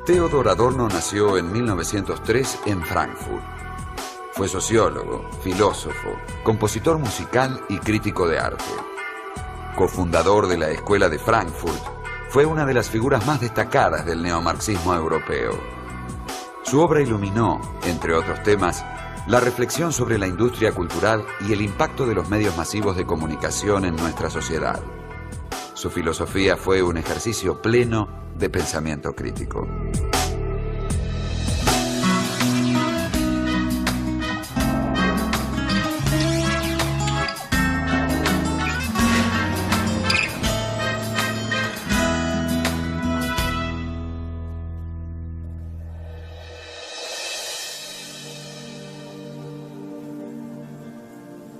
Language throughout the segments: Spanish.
Theodor Adorno nació en 1903 en Frankfurt. Fue sociólogo, filósofo, compositor musical y crítico de arte. Cofundador de la Escuela de Frankfurt, fue una de las figuras más destacadas del neomarxismo europeo. Su obra iluminó, entre otros temas, la reflexión sobre la industria cultural y el impacto de los medios masivos de comunicación en nuestra sociedad. Su filosofía fue un ejercicio pleno de pensamiento crítico.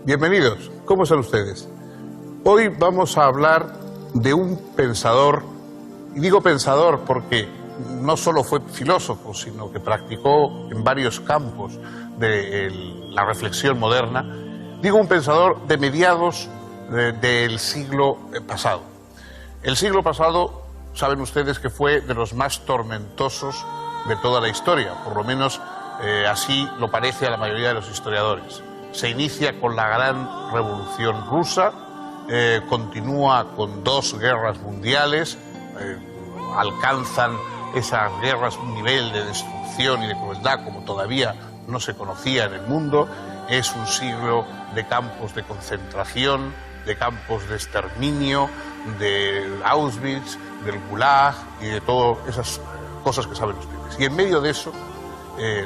Bienvenidos, ¿cómo están ustedes? Hoy vamos a hablar de un pensador, y digo pensador porque no solo fue filósofo, sino que practicó en varios campos de la reflexión moderna. Digo un pensador de mediados del siglo pasado. El siglo pasado, saben ustedes que fue de los más tormentosos de toda la historia, por lo menos así lo parece a la mayoría de los historiadores. Se inicia con la gran revolución rusa, continúa con 2 guerras mundiales, alcanzan esas guerras un nivel de destrucción y de crueldad como todavía no se conocía en el mundo. Es un siglo de campos de concentración, de campos de exterminio, de Auschwitz, del Gulag y de todas esas cosas que saben ustedes. Y en medio de eso,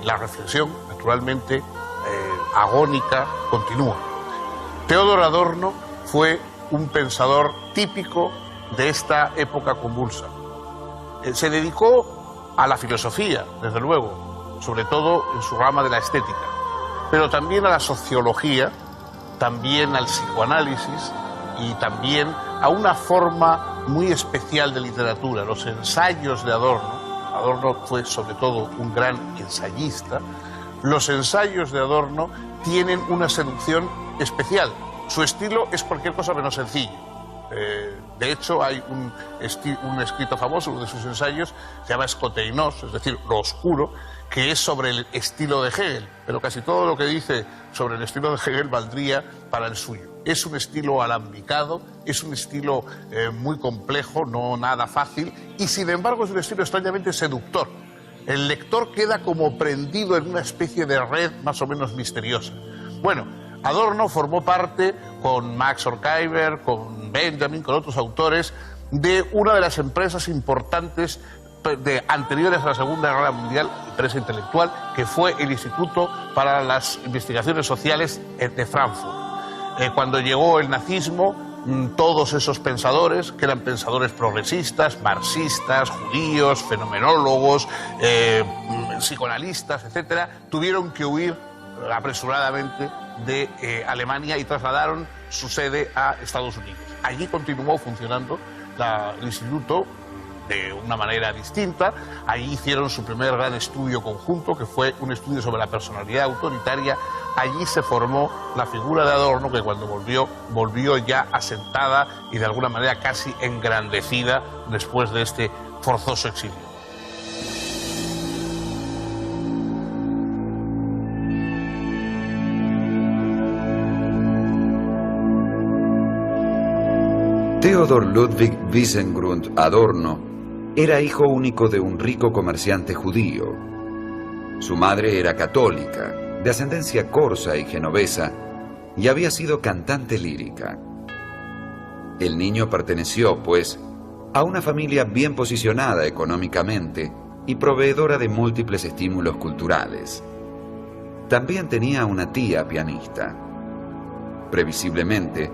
la reflexión, naturalmente, agónica, continúa. Theodor Adorno fue un pensador típico de esta época convulsa. Se dedicó a la filosofía, desde luego, sobre todo en su rama de la estética, pero también a la sociología, también al psicoanálisis y también a una forma muy especial de literatura, los ensayos de Adorno. Adorno fue sobre todo un gran ensayista. Los ensayos de Adorno tienen una seducción especial. Su estilo es cualquier cosa menos sencillo. De hecho, hay un escrito famoso, uno de sus ensayos, se llama Skoteinos, es decir, lo oscuro, que es sobre el estilo de Hegel. Pero casi todo lo que dice sobre el estilo de Hegel valdría para el suyo. Es un estilo alambicado, es un estilo muy complejo, no nada fácil, y sin embargo es un estilo extrañamente seductor. El lector queda como prendido en una especie de red más o menos misteriosa. Bueno, Adorno formó parte, con Max Horkheimer, con Benjamin, con otros autores, de una de las empresas importantes anteriores a la Segunda Guerra Mundial, empresa intelectual, que fue el Instituto para las Investigaciones Sociales de Frankfurt. Cuando llegó el nazismo, todos esos pensadores, que eran pensadores progresistas, marxistas, judíos, fenomenólogos, psicoanalistas, etcétera, tuvieron que huir apresuradamente de Alemania y trasladaron su sede a Estados Unidos. Allí continuó funcionando el instituto de una manera distinta. Allí hicieron su primer gran estudio conjunto, que fue un estudio sobre la personalidad autoritaria. Allí se formó la figura de Adorno, que cuando volvió ya asentada y de alguna manera casi engrandecida después de este forzoso exilio. Theodor Ludwig Wiesengrund Adorno era hijo único de un rico comerciante judío. Su madre era católica, de ascendencia corsa y genovesa, y había sido cantante lírica. El niño perteneció, pues, a una familia bien posicionada económicamente y proveedora de múltiples estímulos culturales. También tenía una tía pianista. Previsiblemente,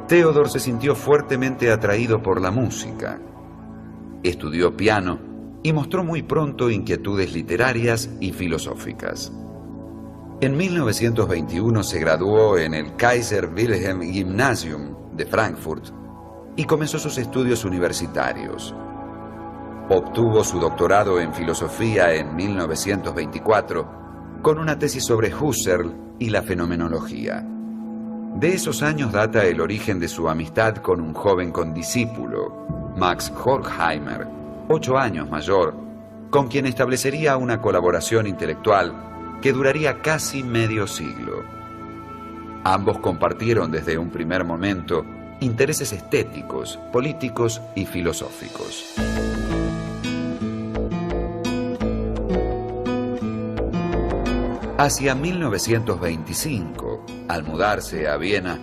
Theodor se sintió fuertemente atraído por la música. Estudió piano y mostró muy pronto inquietudes literarias y filosóficas. En 1921 se graduó en el Kaiser Wilhelm Gymnasium de Frankfurt y comenzó sus estudios universitarios. Obtuvo su doctorado en filosofía en 1924 con una tesis sobre Husserl y la fenomenología. De esos años data el origen de su amistad con un joven condiscípulo, Max Horkheimer, 8 años mayor, con quien establecería una colaboración intelectual que duraría casi medio siglo. Ambos compartieron desde un primer momento intereses estéticos, políticos y filosóficos. Hacia 1925, al mudarse a Viena,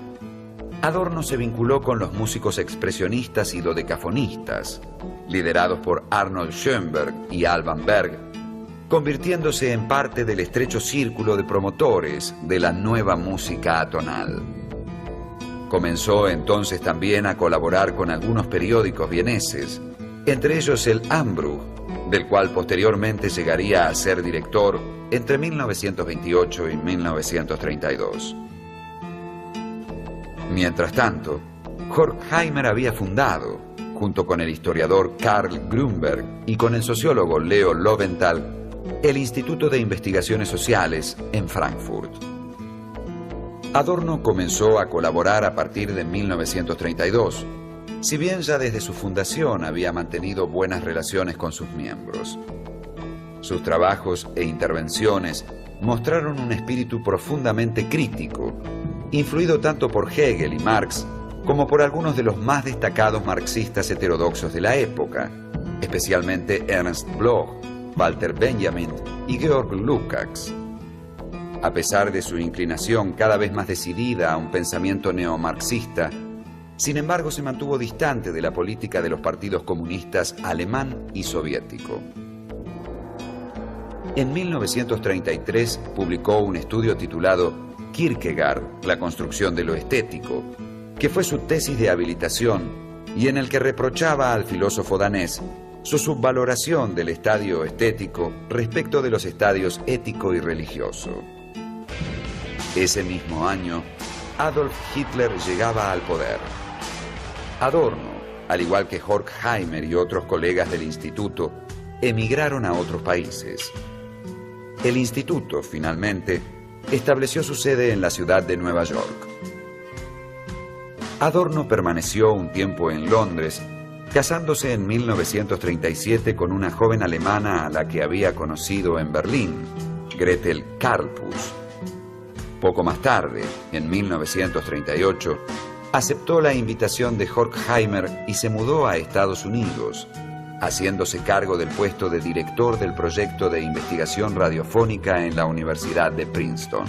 Adorno se vinculó con los músicos expresionistas y dodecafonistas, liderados por Arnold Schoenberg y Alban Berg, convirtiéndose en parte del estrecho círculo de promotores de la nueva música atonal. Comenzó entonces también a colaborar con algunos periódicos vieneses, entre ellos el Ambruch, del cual posteriormente llegaría a ser director entre 1928 y 1932. Mientras tanto, Horkheimer había fundado, junto con el historiador Karl Grünberg y con el sociólogo Leo Lowenthal, el Instituto de Investigaciones Sociales en Frankfurt. Adorno comenzó a colaborar a partir de 1932, si bien ya desde su fundación había mantenido buenas relaciones con sus miembros. Sus trabajos e intervenciones mostraron un espíritu profundamente crítico, influido tanto por Hegel y Marx como por algunos de los más destacados marxistas heterodoxos de la época, especialmente Ernst Bloch, Walter Benjamin y Georg Lukács. A pesar de su inclinación cada vez más decidida a un pensamiento neomarxista, sin embargo se mantuvo distante de la política de los partidos comunistas alemán y soviético. En 1933 publicó un estudio titulado Kierkegaard, la construcción de lo estético, que fue su tesis de habilitación y en el que reprochaba al filósofo danés su subvaloración del estadio estético respecto de los estadios ético y religioso. Ese mismo año, Adolf Hitler llegaba al poder. Adorno, al igual que Horkheimer y otros colegas del instituto, emigraron a otros países. El instituto, finalmente, estableció su sede en la ciudad de Nueva York. Adorno permaneció un tiempo en Londres, casándose en 1937 con una joven alemana a la que había conocido en Berlín, Gretel Karlpus. Poco más tarde, en 1938, aceptó la invitación de Horkheimer y se mudó a Estados Unidos, haciéndose cargo del puesto de director del proyecto de investigación radiofónica en la Universidad de Princeton.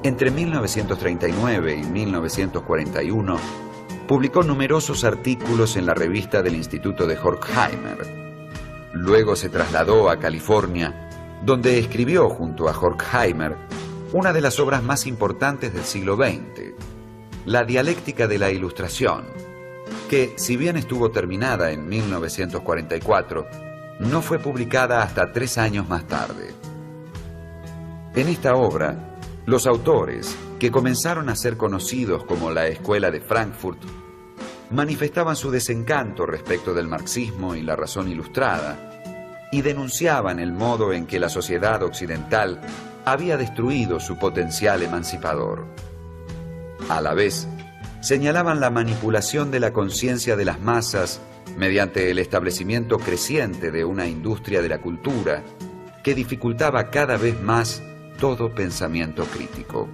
Entre 1939 y 1941, publicó numerosos artículos en la revista del Instituto de Horkheimer. Luego se trasladó a California, donde escribió junto a Horkheimer una de las obras más importantes del siglo XX, La dialéctica de la Ilustración, que, si bien estuvo terminada en 1944, no fue publicada hasta 3 años más tarde. En esta obra, los autores, que comenzaron a ser conocidos como la Escuela de Frankfurt, manifestaban su desencanto respecto del marxismo y la razón ilustrada, y denunciaban el modo en que la sociedad occidental había destruido su potencial emancipador. A la vez, señalaban la manipulación de la conciencia de las masas mediante el establecimiento creciente de una industria de la cultura que dificultaba cada vez más todo pensamiento crítico.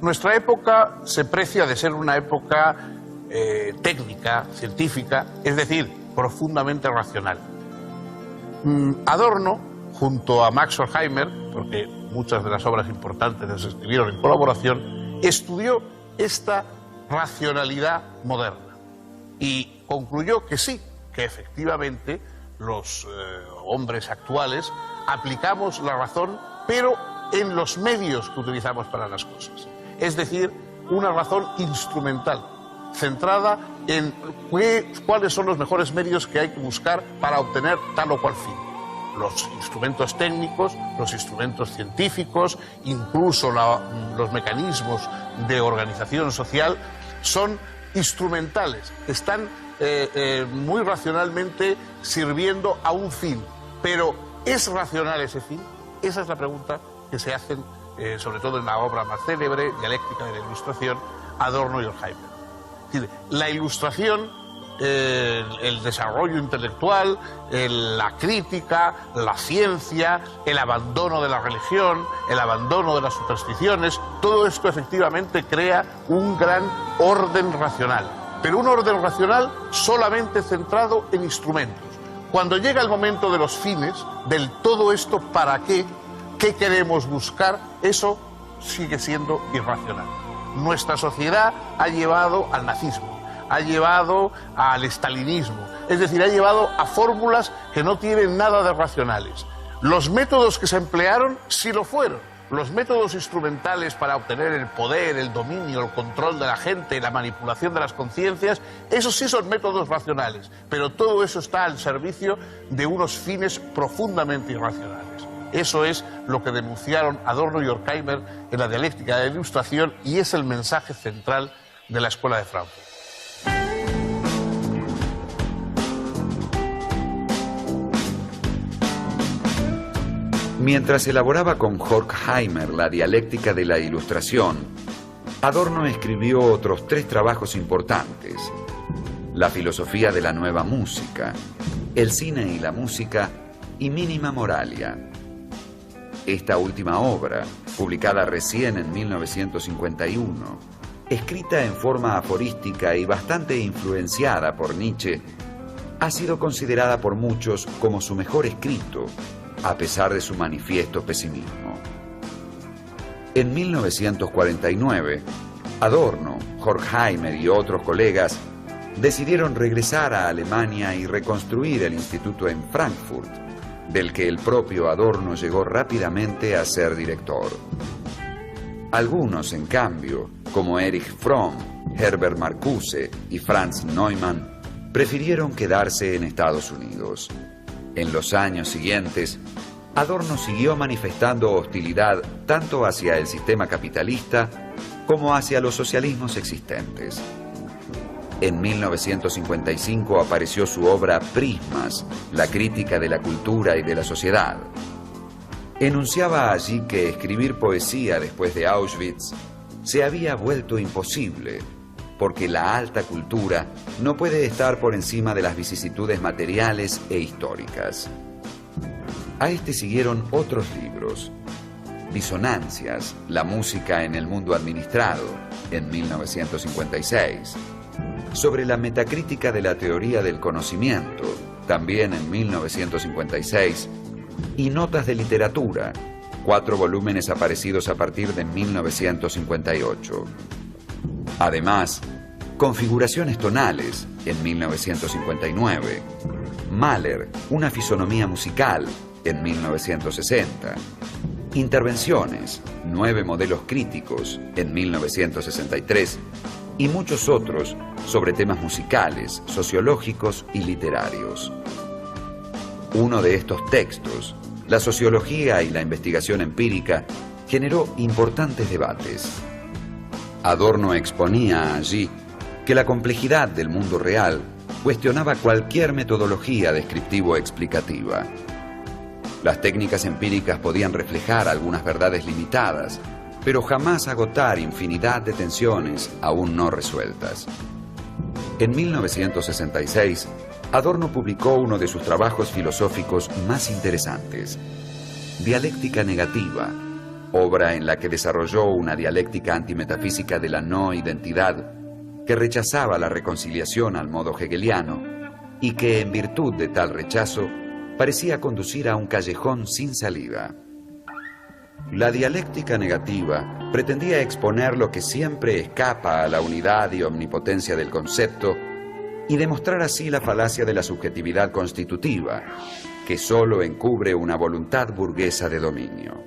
Nuestra época se precia de ser una época técnica, científica, es decir, profundamente racional. Adorno, junto a Max Horkheimer, porque muchas de las obras importantes se escribieron en colaboración, estudió esta racionalidad moderna y concluyó que sí, que efectivamente los hombres actuales aplicamos la razón, pero en los medios que utilizamos para las cosas. Es decir, una razón instrumental, centrada en cuáles son los mejores medios que hay que buscar para obtener tal o cual fin. Los instrumentos técnicos, los instrumentos científicos, incluso los mecanismos de organización social son instrumentales, están muy racionalmente sirviendo a un fin. Pero ¿es racional ese fin? Esa es la pregunta que se hacen, sobre todo en la obra más célebre, Dialéctica de la Ilustración, Adorno y Horkheimer. Es decir, la Ilustración, el desarrollo intelectual, la crítica, la ciencia, el abandono de la religión, el abandono de las supersticiones, todo esto efectivamente crea un gran orden racional, pero un orden racional solamente centrado en instrumentos. Cuando llega el momento de los fines, del todo esto para qué queremos buscar, eso sigue siendo irracional. Nuestra sociedad ha llevado al nazismo, ha llevado al estalinismo, es decir, ha llevado a fórmulas que no tienen nada de racionales. Los métodos que se emplearon sí lo fueron. Los métodos instrumentales para obtener el poder, el dominio, el control de la gente, la manipulación de las conciencias, esos sí son métodos racionales, pero todo eso está al servicio de unos fines profundamente irracionales. Eso es lo que denunciaron Adorno y Horkheimer en la dialéctica de la Ilustración y es el mensaje central de la Escuela de Frankfurt. Mientras elaboraba con Horkheimer la dialéctica de la Ilustración, Adorno escribió otros 3 trabajos importantes: La filosofía de la nueva música, El cine y la música y Minima Moralia. Esta última obra, publicada recién en 1951, escrita en forma aforística y bastante influenciada por Nietzsche, ha sido considerada por muchos como su mejor escrito, a pesar de su manifiesto pesimismo. En 1949, Adorno, Horkheimer y otros colegas decidieron regresar a Alemania y reconstruir el instituto en Frankfurt, del que el propio Adorno llegó rápidamente a ser director. Algunos, en cambio, como Erich Fromm, Herbert Marcuse y Franz Neumann, prefirieron quedarse en Estados Unidos. En los años siguientes, Adorno siguió manifestando hostilidad tanto hacia el sistema capitalista como hacia los socialismos existentes. En 1955 apareció su obra Prismas, la crítica de la cultura y de la sociedad. Enunciaba allí que escribir poesía después de Auschwitz se había vuelto imposible, porque la alta cultura no puede estar por encima de las vicisitudes materiales e históricas. A este siguieron otros libros: Disonancias, la música en el mundo administrado, en 1956, Sobre la metacrítica de la teoría del conocimiento, también en 1956, y Notas de literatura, 4 volúmenes aparecidos a partir de 1958. Además, Configuraciones tonales, en 1959, Mahler, una fisonomía musical, en 1960, Intervenciones, 9 modelos críticos, en 1963, y muchos otros sobre temas musicales, sociológicos y literarios. Uno de estos textos, La sociología y la investigación empírica, generó importantes debates. Adorno exponía allí que la complejidad del mundo real cuestionaba cualquier metodología descriptivo-explicativa. Las técnicas empíricas podían reflejar algunas verdades limitadas, pero jamás agotar infinidad de tensiones aún no resueltas. En 1966, Adorno publicó uno de sus trabajos filosóficos más interesantes, Dialéctica negativa, obra en la que desarrolló una dialéctica antimetafísica de la no identidad que rechazaba la reconciliación al modo hegeliano y que, en virtud de tal rechazo, parecía conducir a un callejón sin salida. La dialéctica negativa pretendía exponer lo que siempre escapa a la unidad y omnipotencia del concepto y demostrar así la falacia de la subjetividad constitutiva, que solo encubre una voluntad burguesa de dominio.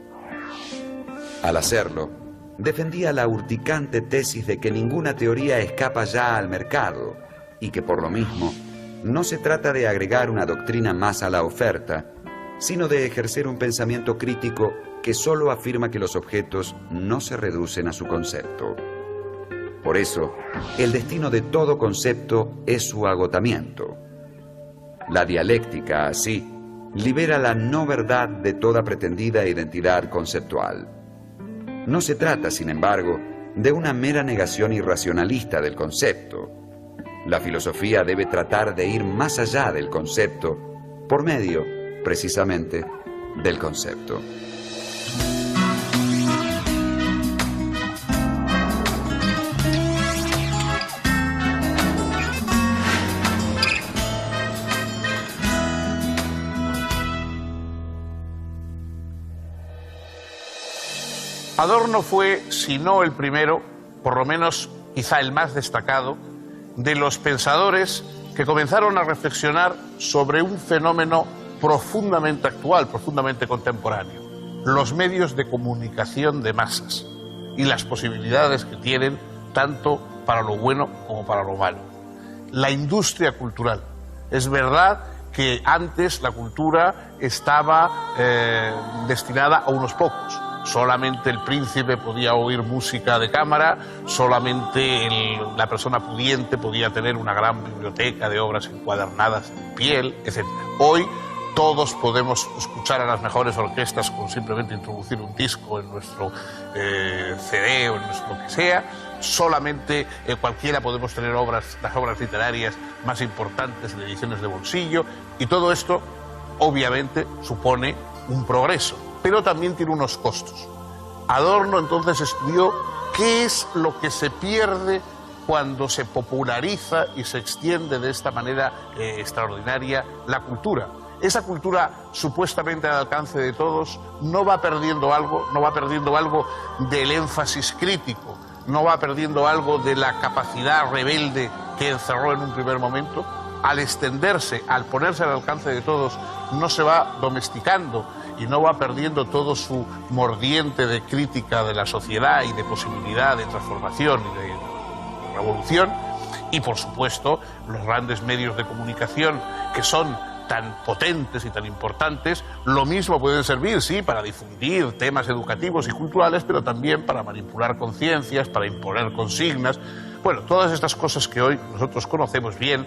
Al hacerlo, defendía la urticante tesis de que ninguna teoría escapa ya al mercado y que, por lo mismo, no se trata de agregar una doctrina más a la oferta, sino de ejercer un pensamiento crítico que solo afirma que los objetos no se reducen a su concepto. Por eso, el destino de todo concepto es su agotamiento. La dialéctica, así, libera la no verdad de toda pretendida identidad conceptual. No se trata, sin embargo, de una mera negación irracionalista del concepto. La filosofía debe tratar de ir más allá del concepto por medio, precisamente, del concepto. Adorno fue, si no el primero, por lo menos quizá el más destacado, de los pensadores que comenzaron a reflexionar sobre un fenómeno profundamente actual, profundamente contemporáneo: los medios de comunicación de masas y las posibilidades que tienen tanto para lo bueno como para lo malo. La industria cultural. Es verdad que antes la cultura estaba destinada a unos pocos. Solamente el príncipe podía oír música de cámara, solamente la persona pudiente podía tener una gran biblioteca de obras encuadernadas en piel, etc. Hoy todos podemos escuchar a las mejores orquestas con simplemente introducir un disco en nuestro CD o en nuestro lo que sea. Solamente cualquiera podemos tener las obras literarias más importantes de ediciones de bolsillo, y todo esto obviamente supone un progreso, pero también tiene unos costos. Adorno entonces estudió qué es lo que se pierde cuando se populariza y se extiende de esta manera extraordinaria la cultura. Esa cultura supuestamente al alcance de todos no va perdiendo algo del énfasis crítico, no va perdiendo algo de la capacidad rebelde que encerró en un primer momento. Al extenderse, al ponerse al alcance de todos, no se va domesticando y no va perdiendo todo su mordiente de crítica de la sociedad y de posibilidad de transformación y de revolución. Y por supuesto, los grandes medios de comunicación, que son tan potentes y tan importantes, lo mismo pueden servir, sí, para difundir temas educativos y culturales, pero también para manipular conciencias, para imponer consignas. Bueno, todas estas cosas que hoy nosotros conocemos bien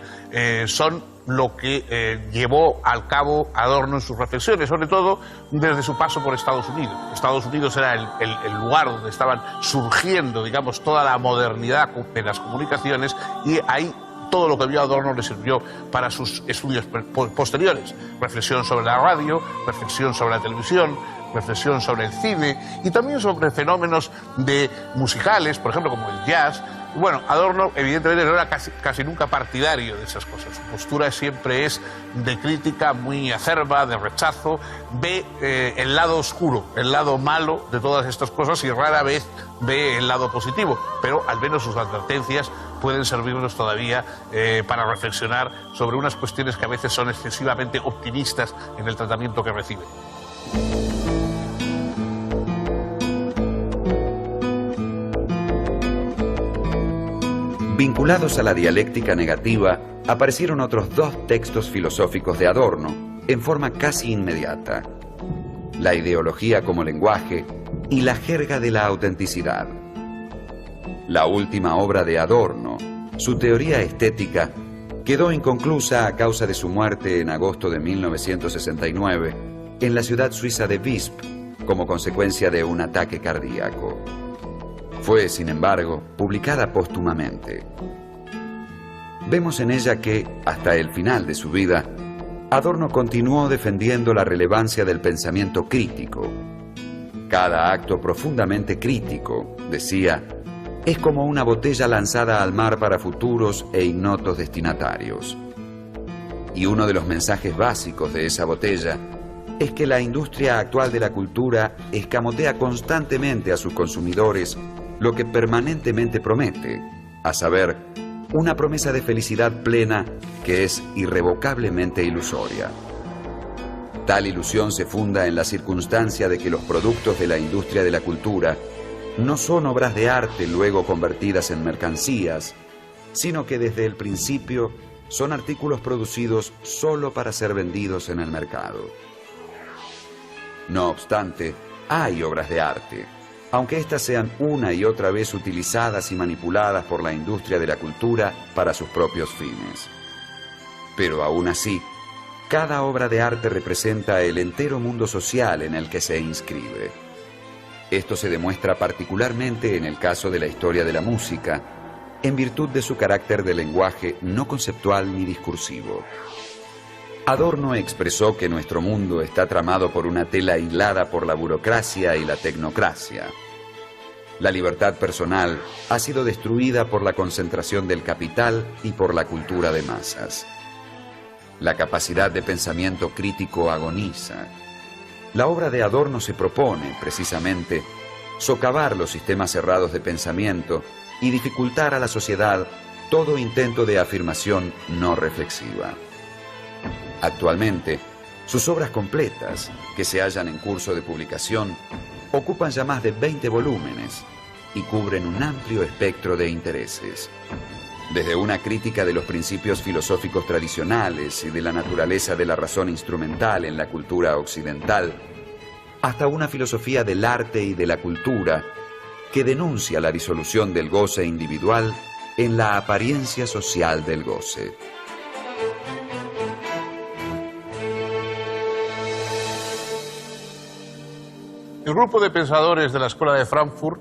son lo que llevó al cabo Adorno en sus reflexiones, sobre todo desde su paso por Estados Unidos. Estados Unidos era el lugar donde estaban surgiendo, digamos, toda la modernidad de las comunicaciones, y ahí todo lo que vio Adorno le sirvió para sus estudios posteriores. Reflexión sobre la radio, reflexión sobre la televisión, reflexión sobre el cine y también sobre fenómenos musicales, por ejemplo, como el jazz. Bueno, Adorno evidentemente no era casi nunca partidario de esas cosas. Su postura siempre es de crítica muy acerba, de rechazo, ve el lado oscuro, el lado malo de todas estas cosas, y rara vez ve el lado positivo, pero al menos sus advertencias pueden servirnos todavía para reflexionar sobre unas cuestiones que a veces son excesivamente optimistas en el tratamiento que reciben. Vinculados a la dialéctica negativa, aparecieron otros dos textos filosóficos de Adorno, en forma casi inmediata: La ideología como lenguaje y La jerga de la autenticidad. La última obra de Adorno, su teoría estética, quedó inconclusa a causa de su muerte en agosto de 1969 en la ciudad suiza de Visp, como consecuencia de un ataque cardíaco. Fue, sin embargo, publicada póstumamente. Vemos en ella que, hasta el final de su vida, Adorno continuó defendiendo la relevancia del pensamiento crítico. Cada acto profundamente crítico, decía, es como una botella lanzada al mar para futuros e ignotos destinatarios. Y uno de los mensajes básicos de esa botella es que la industria actual de la cultura escamotea constantemente a sus consumidores lo que permanentemente promete, a saber, una promesa de felicidad plena que es irrevocablemente ilusoria. Tal ilusión se funda en la circunstancia de que los productos de la industria de la cultura no son obras de arte luego convertidas en mercancías, sino que desde el principio son artículos producidos solo para ser vendidos en el mercado. No obstante, hay obras de arte, aunque éstas sean una y otra vez utilizadas y manipuladas por la industria de la cultura para sus propios fines. Pero aún así, cada obra de arte representa el entero mundo social en el que se inscribe. Esto se demuestra particularmente en el caso de la historia de la música, en virtud de su carácter de lenguaje no conceptual ni discursivo. Adorno expresó que nuestro mundo está tramado por una tela hilada por la burocracia y la tecnocracia. La libertad personal ha sido destruida por la concentración del capital y por la cultura de masas. La capacidad de pensamiento crítico agoniza. La obra de Adorno se propone, precisamente, socavar los sistemas cerrados de pensamiento y dificultar a la sociedad todo intento de afirmación no reflexiva. Actualmente, sus obras completas, que se hallan en curso de publicación, ocupan ya más de 20 volúmenes y cubren un amplio espectro de intereses. Desde una crítica de los principios filosóficos tradicionales y de la naturaleza de la razón instrumental en la cultura occidental, hasta una filosofía del arte y de la cultura que denuncia la disolución del goce individual en la apariencia social del goce. El grupo de pensadores de la Escuela de Frankfurt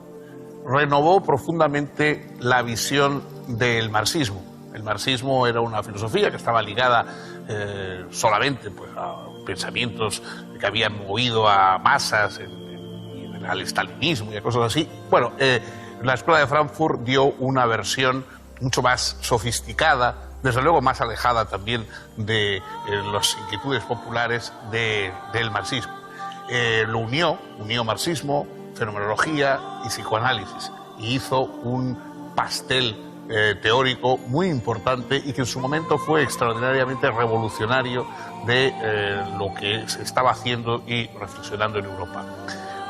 renovó profundamente la visión del marxismo. El marxismo era una filosofía que estaba ligada solamente pues, a pensamientos que habían movido a masas, al estalinismo y a cosas así. Bueno, la Escuela de Frankfurt dio una versión mucho más sofisticada, desde luego más alejada también de las inquietudes populares del marxismo. Lo unió marxismo, fenomenología y psicoanálisis, y hizo un pastel teórico muy importante y que en su momento fue extraordinariamente revolucionario de lo que se estaba haciendo y reflexionando en Europa.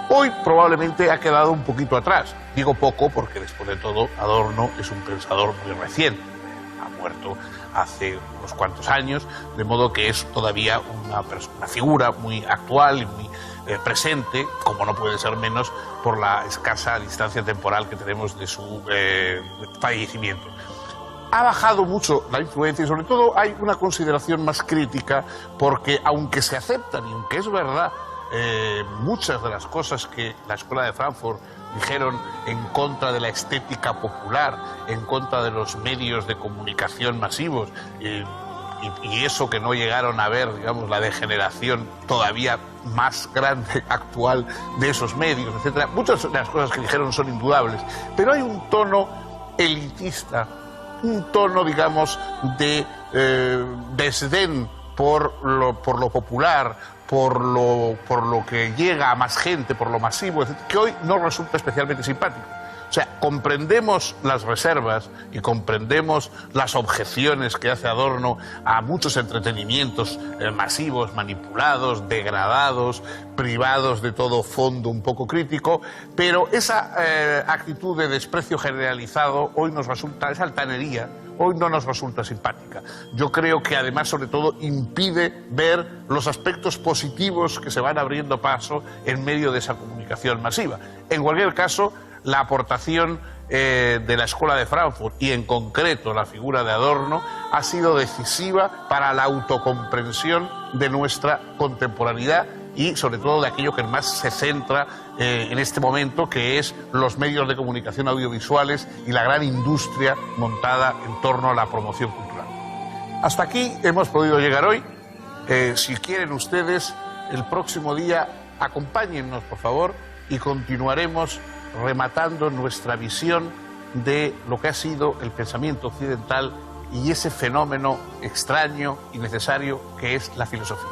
Hoy probablemente ha quedado un poquito atrás. Digo poco porque después de todo Adorno es un pensador muy reciente. Ha muerto hace unos cuantos años, de modo que es todavía una figura muy actual y muy presente, como no puede ser menos por la escasa distancia temporal que tenemos de su fallecimiento. Ha bajado mucho la influencia y sobre todo hay una consideración más crítica porque aunque se aceptan y aunque es verdad muchas de las cosas que la Escuela de Frankfurt dijeron en contra de la estética popular, en contra de los medios de comunicación masivos y eso que no llegaron a ver, digamos, la degeneración todavía más grande actual de esos medios, etcétera. Muchas de las cosas que dijeron son indudables, pero hay un tono elitista, un tono, digamos, de desdén por lo popular, por lo que llega a más gente, por lo masivo, etcétera, que hoy no resulta especialmente simpático. O sea, comprendemos las reservas y comprendemos las objeciones que hace Adorno a muchos entretenimientos masivos, manipulados, degradados, privados de todo fondo un poco crítico, pero esa actitud de desprecio generalizado hoy nos resulta, esa altanería, hoy no nos resulta simpática. Yo creo que además, sobre todo, impide ver los aspectos positivos que se van abriendo paso en medio de esa comunicación masiva. En cualquier caso, la aportación de la Escuela de Frankfurt y en concreto la figura de Adorno ha sido decisiva para la autocomprensión de nuestra contemporaneidad y sobre todo de aquello que más se centra en este momento, que es los medios de comunicación audiovisuales y la gran industria montada en torno a la promoción cultural. Hasta aquí hemos podido llegar hoy. Si quieren ustedes, el próximo día acompáñennos, por favor, y continuaremos rematando nuestra visión de lo que ha sido el pensamiento occidental y ese fenómeno extraño y necesario que es la filosofía.